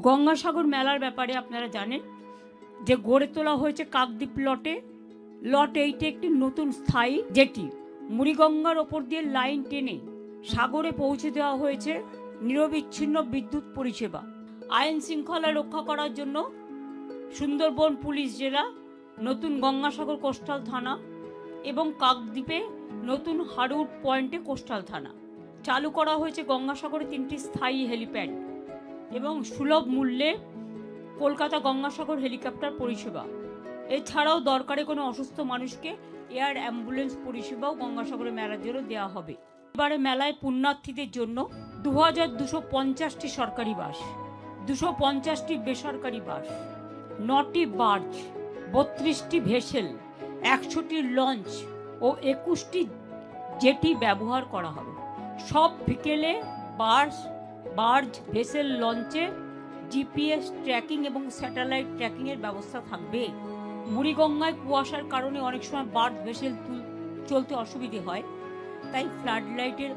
গঙ্গাসাগর মেলার ব্যাপারে আপনারা জানেন যে গড়ে তোলা হয়েছে কাকদ্বীপ লট 8 একটি নতুন স্থায়ী জেটি। মুড়িগঙ্গার ওপর দিয়ে লাইন টেনে সাগরে পৌঁছে দেওয়া হয়েছে নিরবিচ্ছিন্ন বিদ্যুৎ পরিষেবা। আইন শৃঙ্খলা রক্ষা করার জন্য সুন্দরবন পুলিশ জেলা, নতুন গঙ্গাসাগর কোস্টাল থানা এবং কাকদ্বীপে নতুন হারুড পয়েন্টে কোস্টাল থানা চালু করা হয়েছে। গঙ্গাসাগরে 3টি স্থায়ী হেলিপ্যাড এবং সুলভ মূল্যে কলকাতা গঙ্গাসাগর হেলিকপ্টার পরিষেবা। এছাড়াও দরকারে কোনো অসুস্থ মানুষকে এয়ার অ্যাম্বুলেন্স পরিষেবাও গঙ্গাসাগরের মেলার জন্য দেওয়া হবে। এবারে মেলায় পুণ্যার্থীদের জন্য 2250টি সরকারি বাস, 250টি বেসরকারি বাস, 9টি বার্জ, 32টি ভেসেল, 100টি লঞ্চ ও 21টি জেটি ব্যবহার করা হবে। সব বিকেলে বার্জ, ভেসেল, লঞ্চে জিপিএস ট্র্যাকিং এবং স্যাটেলাইট ট্র্যাকিংয়ের ব্যবস্থা থাকবে। মুড়িগঙ্গায় কুয়াশার কারণে অনেক সময় বার্জ ভেসেল চলতে অসুবিধে হয়, তাই ফ্লাড লাইটের,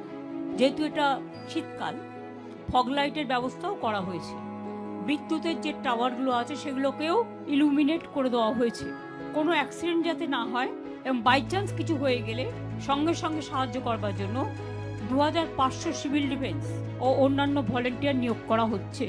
যেহেতু এটা শীতকাল, ফগ লাইটের ব্যবস্থাও করা হয়েছে। বিদ্যুতের যে টাওয়ারগুলো আছে সেগুলোকেও ইলুমিনেট করে দেওয়া হয়েছে কোনো অ্যাক্সিডেন্ট যাতে না হয় এবং বাই চান্স কিছু হয়ে গেলে সঙ্গে সঙ্গে সাহায্য করবার জন্য 2500 সিভিল ডিফেন্স ও অন্যান্য ভলেন্টিয়ার নিয়োগ করা হচ্ছে।